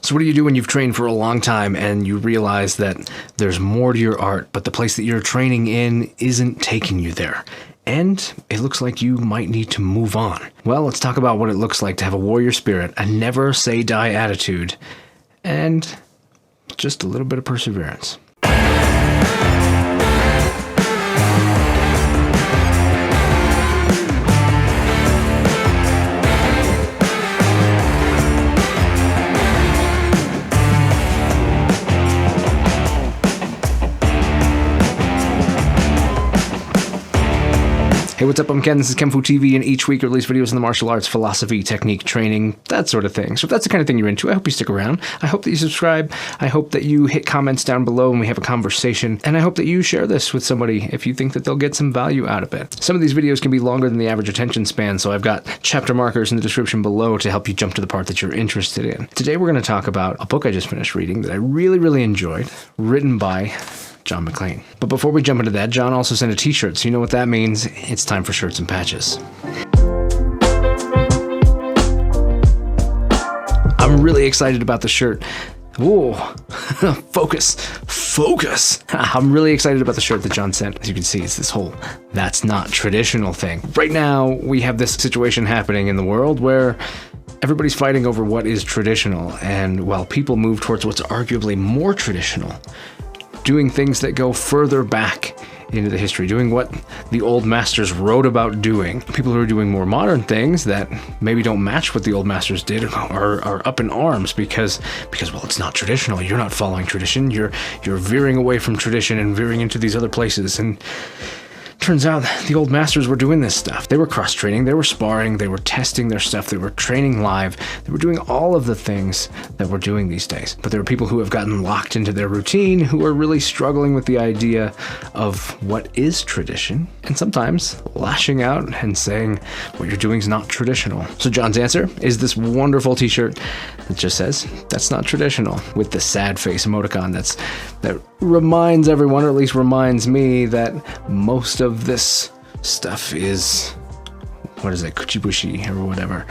So what do you do when you've trained for a long time and you realize that there's more to your art, but the place that you're training in isn't taking you there? And it looks like you might need to move on. Well, let's talk about what it looks like to have a warrior spirit, a never say die attitude, and just a little bit of perseverance. Hey, what's up? I'm Ken. This is kenfuTV, and each week I release videos on the martial arts, philosophy, technique, training, that sort of thing. So if that's the kind of thing you're into, I hope you stick around. I hope that you subscribe. I hope that you hit comments down below and we have a conversation. And I hope that you share this with somebody if you think that they'll get some value out of it. Some of these videos can be longer than the average attention span, so I've got chapter markers in the description below to help you jump to the part that you're interested in. Today we're going to talk about a book I just finished reading that I really enjoyed, written by John McClane. But before we jump into that, John also sent a t-shirt, so you know what that means. It's time for shirts and patches. I'm really excited about the shirt. Whoa, focus. I'm really excited about the shirt that John sent. As you can see, it's this whole "that's not traditional" thing. Right now, we have this situation happening in the world where everybody's fighting over what is traditional, and while people move towards what's arguably more traditional, doing things that go further back into the history, doing what the old masters wrote about doing. People who are doing more modern things that maybe don't match what the old masters did are up in arms because well, it's not traditional. You're not following tradition. You're veering away from tradition and veering into these other places. And turns out the old masters were doing this stuff. They were cross-training, they were sparring, they were testing their stuff, they were training live, they were doing all of the things that we're doing these days. But there are people who have gotten locked into their routine who are really struggling with the idea of what is tradition, and sometimes lashing out and saying what you're doing is not traditional. So John's answer is this wonderful t-shirt that just says, "That's not traditional," with the sad face emoticon that reminds everyone, or at least reminds me, that most of this stuff is, what is it, kuchibushi or whatever,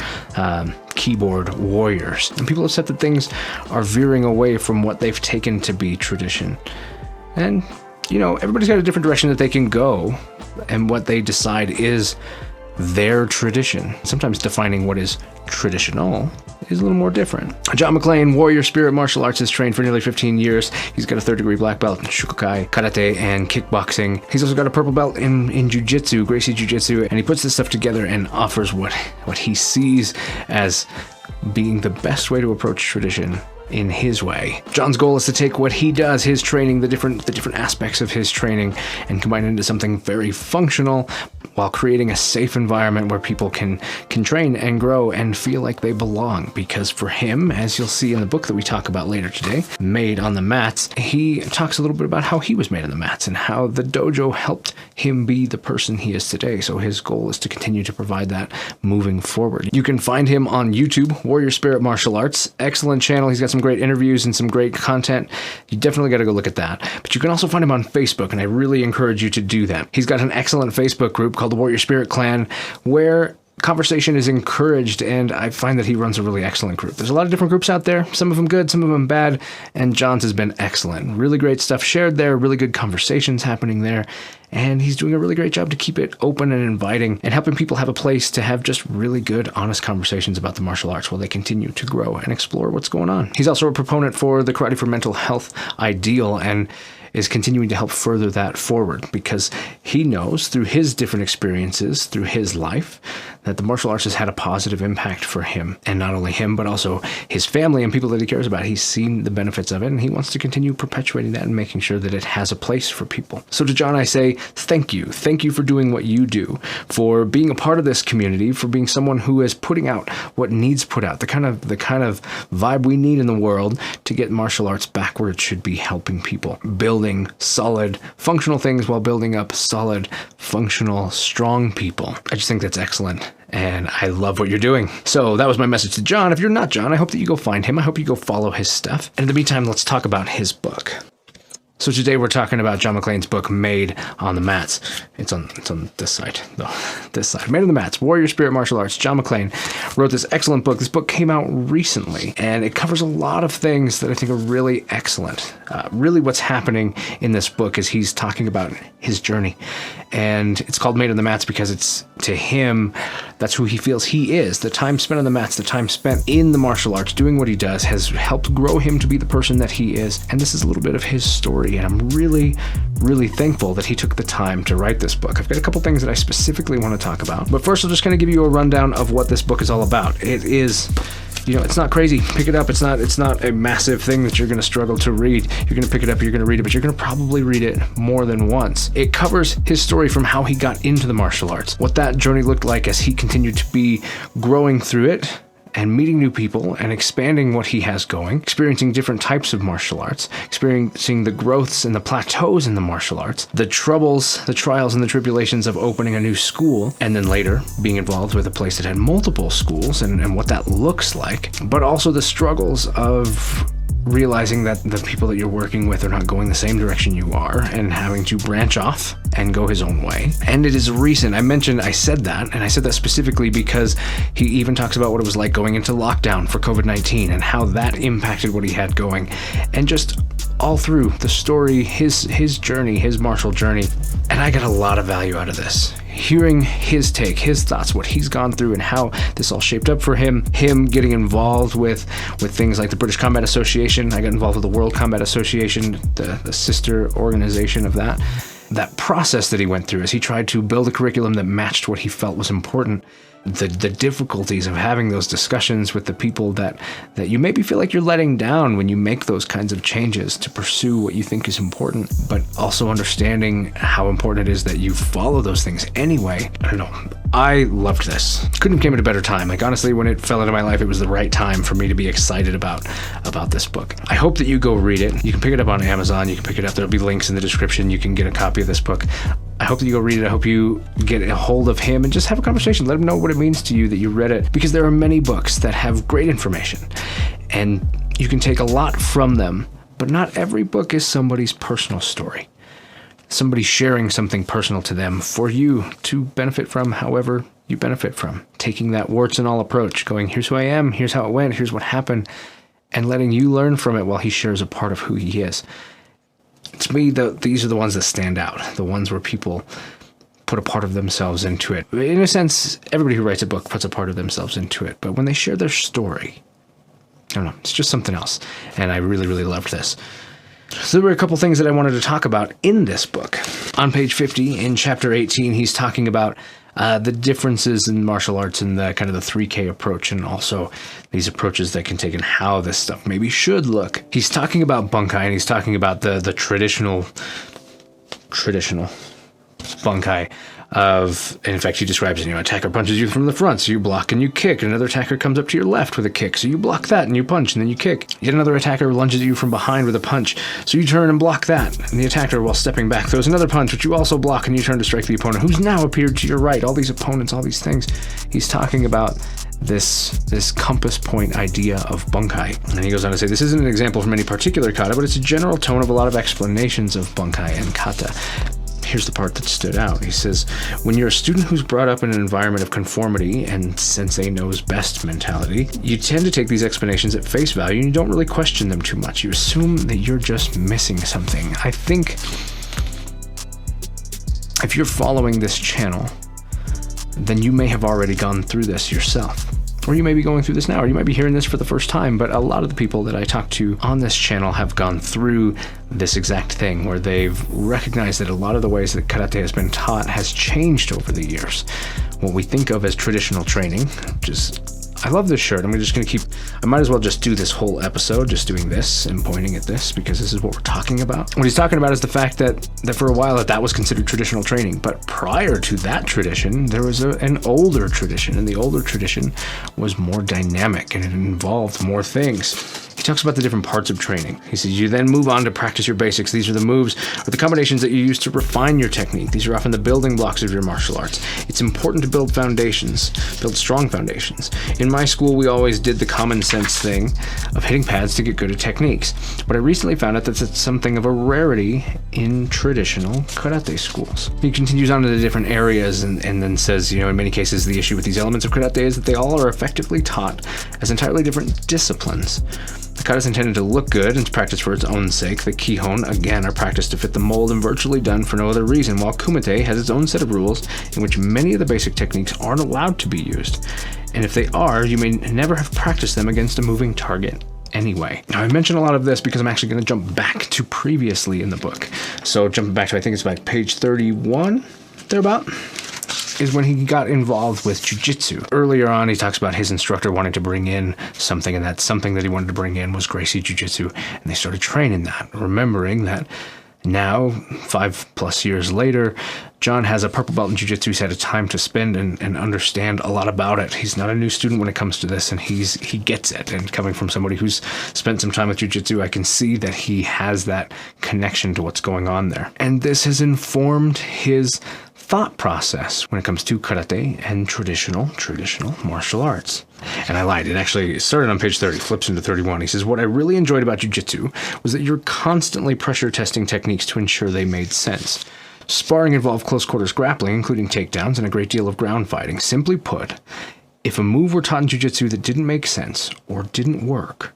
keyboard warriors. And people have said that things are veering away from what they've taken to be tradition. And, you know, everybody's got a different direction that they can go, and what they decide is their tradition. Sometimes defining what is traditional is a little more different. John McClane, warrior spirit martial arts, has trained for nearly 15 years. He's got a 3rd-degree black belt in Shukokai, karate, and kickboxing. He's also got a purple belt in Jiujitsu, Gracie Jiujitsu, and he puts this stuff together and offers what he sees as being the best way to approach tradition in his way. John's goal is to take what he does, his training, the different aspects of his training, and combine it into something very functional while creating a safe environment where people can train and grow and feel like they belong. Because for him, as you'll see in the book that we talk about later today, Made on the Mats, he talks a little bit about how he was made on the mats and how the dojo helped him be the person he is today. So his goal is to continue to provide that moving forward. You can find him on YouTube, Warrior Spirit Martial Arts. Excellent channel. He's got some great interviews and some great content. You definitely got to go look at that. But you can also find him on Facebook, and I really encourage you to do that. He's got an excellent Facebook group called the Warrior Spirit Clan, where conversation is encouraged, and I find that he runs a really excellent group. There's a lot of different groups out there, some of them good, some of them bad, and John's has been excellent. Really great stuff shared there, really good conversations happening there, and he's doing a really great job to keep it open and inviting and helping people have a place to have just really good, honest conversations about the martial arts while they continue to grow and explore what's going on. He's also a proponent for the Karate for Mental Health ideal, and is continuing to help further that forward because he knows through his different experiences, through his life, that the martial arts has had a positive impact for him, and not only him, but also his family and people that he cares about. He's seen the benefits of it, and he wants to continue perpetuating that and making sure that it has a place for people. So to John, I say, thank you. Thank you for doing what you do, for being a part of this community, for being someone who is putting out what needs put out, the kind of vibe we need in the world to get martial arts back where it should be, helping people, building solid, functional things while building up solid, functional, strong people. I just think that's excellent. And I love what you're doing. So that was my message to John. If you're not John, I hope that you go find him. I hope you go follow his stuff. And in the meantime, let's talk about his book. So today we're talking about John McClane's book, Made on the Mats. It's on this side, though. This side. Made on the Mats, Warrior Spirit Martial Arts. John McClane wrote this excellent book. This book came out recently, and it covers a lot of things that I think are really excellent. Really what's happening in this book is he's talking about his journey. And it's called Made on the Mats because it's, to him, that's who he feels he is. The time spent on the mats, the time spent in the martial arts, doing what he does, has helped grow him to be the person that he is. And this is a little bit of his story. And I'm really, really thankful that he took the time to write this book. I've got a couple things that I specifically want to talk about. But first, I'm just going to give you a rundown of what this book is all about. It is, it's not crazy. Pick it up. It's not a massive thing that you're going to struggle to read. You're going to pick it up, you're going to read it, but you're going to probably read it more than once. It covers his story from how he got into the martial arts, what that journey looked like as he continued to be growing through it, and meeting new people and expanding what he has going, experiencing different types of martial arts, experiencing the growths and the plateaus in the martial arts, the troubles, the trials, and the tribulations of opening a new school, and then later being involved with a place that had multiple schools and what that looks like, but also the struggles of realizing that the people that you're working with are not going the same direction you are and having to branch off and go his own way. And it is recent. I said that specifically because he even talks about what it was like going into lockdown for COVID-19 and how that impacted what he had going. And just all through the story, his journey, his martial journey. And I got a lot of value out of this. Hearing his take, his thoughts, what he's gone through and how this all shaped up for him getting involved with things like the British Combat Association. I got involved with the World Combat Association, the sister organization of that. That process that he went through as he tried to build a curriculum that matched what he felt was important. The difficulties of having those discussions with the people that you maybe feel like you're letting down when you make those kinds of changes to pursue what you think is important, but also understanding how important it is that you follow those things anyway. I don't know. I loved this. Couldn't have came at a better time. Like, honestly, when it fell into my life, it was the right time for me to be excited about this book. I hope that you go read it. You can pick it up on Amazon. You can pick it up. There'll be links in the description. You can get a copy of this book. I hope that you go read it. I hope you get a hold of him and just have a conversation. Let him know what it means to you that you read it, because there are many books that have great information and you can take a lot from them, but not every book is somebody's personal story. Somebody sharing something personal to them for you to benefit from however you benefit from. Taking that warts and all approach, going, here's who I am, here's how it went, here's what happened, and letting you learn from it while he shares a part of who he is. To me, these are the ones that stand out, the ones where people put a part of themselves into it. In a sense, everybody who writes a book puts a part of themselves into it, but when they share their story, I don't know, it's just something else, and I really, really loved this. So there were a couple things that I wanted to talk about in this book. On page 50, in chapter 18, he's talking about the differences in martial arts and the kind of the 3K approach, and also these approaches that can take and how this stuff maybe should look. He's talking about Bunkai, and he's talking about the traditional Bunkai of, and in fact, he describes it, attacker punches you from the front, so you block and you kick. Another attacker comes up to your left with a kick, so you block that and you punch and then you kick. Yet another attacker lunges at you from behind with a punch, so you turn and block that. And the attacker, while stepping back, throws another punch, which you also block, and you turn to strike the opponent, who's now appeared to your right. All these opponents, all these things. He's talking about this compass point idea of Bunkai. And he goes on to say, this isn't an example from any particular kata, but it's a general tone of a lot of explanations of Bunkai and kata. Here's the part that stood out. He says, when you're a student who's brought up in an environment of conformity and sensei knows best mentality, you tend to take these explanations at face value and you don't really question them too much. You assume that you're just missing something. I think if you're following this channel, then you may have already gone through this yourself. Or you may be going through this now, or you might be hearing this for the first time, but a lot of the people that I talk to on this channel have gone through this exact thing, where they've recognized that a lot of the ways that karate has been taught has changed over the years. What we think of as traditional training, I love this shirt. I'm just going to I might as well just do this whole episode just doing this and pointing at this, because this is what we're talking about. What he's talking about is the fact that for a while that was considered traditional training. But prior to that tradition, there was an older tradition, and the older tradition was more dynamic and it involved more things. He talks about the different parts of training. He says, you then move on to practice your basics. These are the moves or the combinations that you use to refine your technique. These are often the building blocks of your martial arts. It's important to build foundations, build strong foundations. In my school, we always did the common sense thing of hitting pads to get good at techniques. But I recently found out that it's something of a rarity in traditional karate schools. He continues on to the different areas and then says, in many cases, the issue with these elements of karate is that they all are effectively taught as entirely different disciplines. The kata is intended to look good and to practice for its own sake. The kihon, again, are practiced to fit the mold and virtually done for no other reason, while kumite has its own set of rules in which many of the basic techniques aren't allowed to be used. And if they are, you may never have practiced them against a moving target anyway. Now, I mentioned a lot of this because I'm actually going to jump back to previously in the book. So jumping back to, I think it's like page 31, thereabout, is when he got involved with Jiujitsu. Earlier on, he talks about his instructor wanting to bring in something, and that something that he wanted to bring in was Gracie Jiujitsu, and they started training that, remembering that now, 5+ years later, John has a purple belt in Jiu-Jitsu. He's had a time to spend and understand a lot about it. He's not a new student when it comes to this, and he gets it. And coming from somebody who's spent some time with Jiu-Jitsu, I can see that he has that connection to what's going on there. And this has informed his thought process when it comes to karate and traditional martial arts. And I lied. It actually started on page 30, flips into 31. He says, what I really enjoyed about Jiu-Jitsu was that you're constantly pressure testing techniques to ensure they made sense. Sparring involved close quarters grappling, including takedowns, and a great deal of ground fighting. Simply put, if a move were taught in Jiu-Jitsu that didn't make sense or didn't work,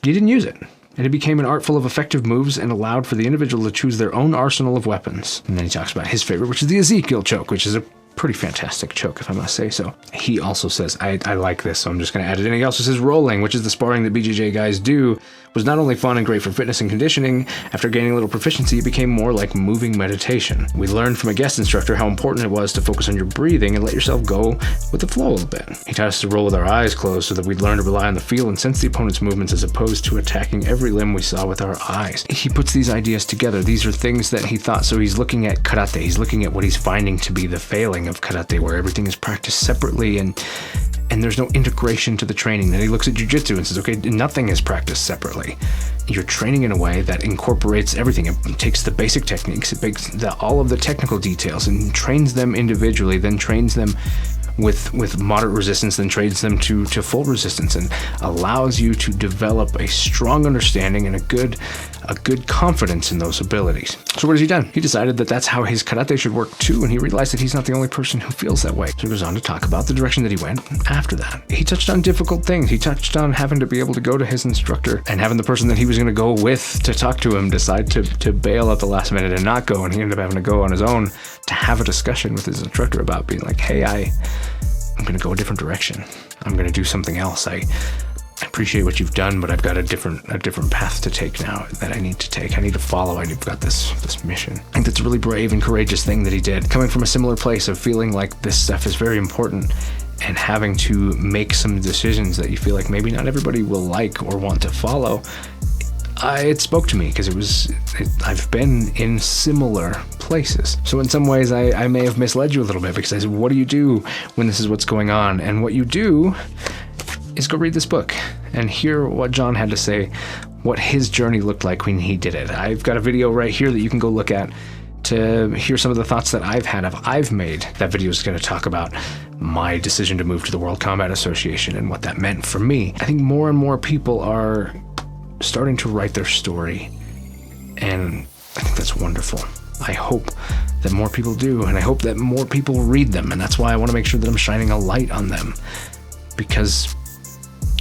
you didn't use it. And it became an art full of effective moves and allowed for the individual to choose their own arsenal of weapons. And then he talks about his favorite, which is the Ezekiel choke, which is a pretty fantastic choke, if I must say so. He also says, I like this, so I'm just going to add it in. He also says rolling, which is the sparring that BJJ guys do, was not only fun and great for fitness and conditioning. After gaining a little proficiency, it became more like moving meditation. We learned from a guest instructor how important it was to focus on your breathing and let yourself go with the flow a little bit. He taught us to roll with our eyes closed so that we'd learn to rely on the feel and sense the opponent's movements as opposed to attacking every limb we saw with our eyes. He puts these ideas together. These are things that he thought. So he's looking at karate. He's looking at what he's finding to be the failing of karate, where everything is practiced separately and there's no integration to the training. Then he looks at jiu-jitsu and says, okay, nothing is practiced separately. You're training in a way that incorporates everything. It takes the basic techniques, it takes all of the technical details and trains them individually, then trains them with moderate resistance, then trains them to full resistance, and allows you to develop a strong understanding and a good confidence in those abilities. So what has he done? He decided that that's how his karate should work too, and he realized that he's not the only person who feels that way. So he goes on to talk about the direction that he went after that. He touched on difficult things. He touched on having to be able to go to his instructor and having the person that he was going to go with to talk to him decide to bail at the last minute and not go, and he ended up having to go on his own to have a discussion with his instructor about being like, hey, I'm going to go a different direction. I'm going to do something else. I appreciate what you've done, but I've got a different path to take now that I need to take. I need to follow. I've got this mission. I think that's a really brave and courageous thing that he did. Coming from a similar place of feeling like this stuff is very important and having to make some decisions that you feel like maybe not everybody will like or want to follow, it spoke to me because I've been in similar places. So in some ways, I may have misled you a little bit because I said, what do you do when this is what's going on? And what you do is go read this book and hear what John had to say, what his journey looked like when he did it. I've got a video right here that you can go look at to hear some of the thoughts that I've made. That video is going to talk about my decision to move to the World Combat Association and what that meant for me. I think more and more people are starting to write their story, and I think that's wonderful. I hope that more people do, and I hope that more people read them, and that's why I want to make sure that I'm shining a light on them, because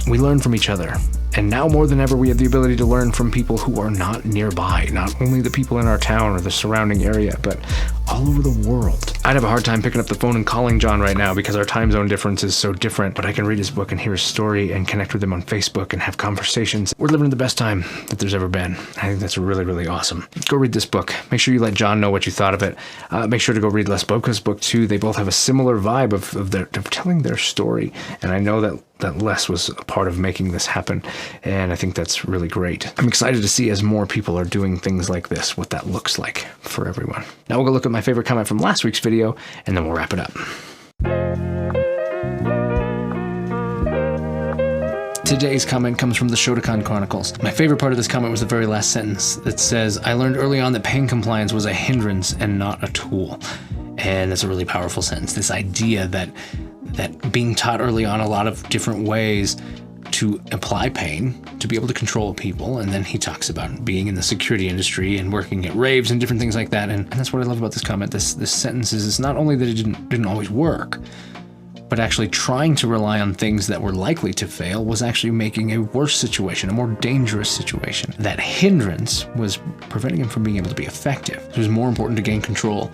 we learn from each other. And now more than ever, we have the ability to learn from people who are not nearby, not only the people in our town or the surrounding area, but all over the world. I'd have a hard time picking up the phone and calling John right now because our time zone difference is so different, but I can read his book and hear his story and connect with him on Facebook and have conversations. We're living in the best time that there's ever been. I think that's really, really awesome. Go read this book. Make sure you let John know what you thought of it. Make sure to go read Les Boca's book too. They both have a similar vibe of telling their story, and I know that Les was a part of making this happen, and I think that's really great. I'm excited to see as more people are doing things like this, what that looks like for everyone. Now we'll go look at my favorite comment from last week's video, and then we'll wrap it up. Today's comment comes from the Shotokan Chronicles. My favorite part of this comment was the very last sentence that says, I learned early on that pain compliance was a hindrance and not a tool. And that's a really powerful sentence. This idea that being taught early on a lot of different ways to apply pain, to be able to control people. And then he talks about being in the security industry and working at raves and different things like that. And that's what I love about this comment. This sentence is it's not only that it didn't always work, but actually trying to rely on things that were likely to fail was actually making a worse situation, a more dangerous situation. That hindrance was preventing him from being able to be effective. It was more important to gain control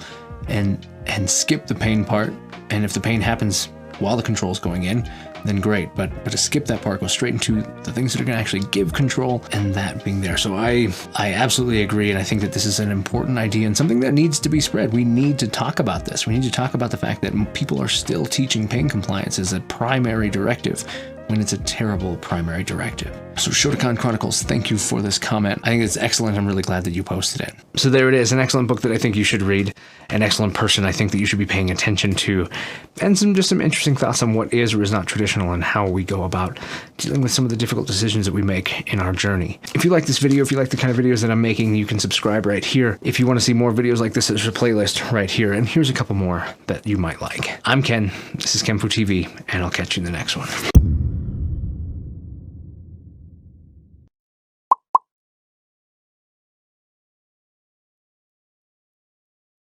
and skip the pain part. And if the pain happens while the control's going in, then great. But to skip that part, go straight into the things that are going to actually give control, and that being there. So I absolutely agree, and I think that this is an important idea and something that needs to be spread. We need to talk about this. We need to talk about the fact that people are still teaching pain compliance as a primary directive when it's a terrible primary directive. So Shotokan Chronicles, thank you for this comment. I think it's excellent. I'm really glad that you posted it. So there it is, an excellent book that I think you should read, an excellent person I think that you should be paying attention to, and some interesting thoughts on what is or is not traditional and how we go about dealing with some of the difficult decisions that we make in our journey. If you like this video, if you like the kind of videos that I'm making, you can subscribe right here. If you want to see more videos like this, there's a playlist right here, and here's a couple more that you might like. I'm Ken, this is kenfuTV, and I'll catch you in the next one.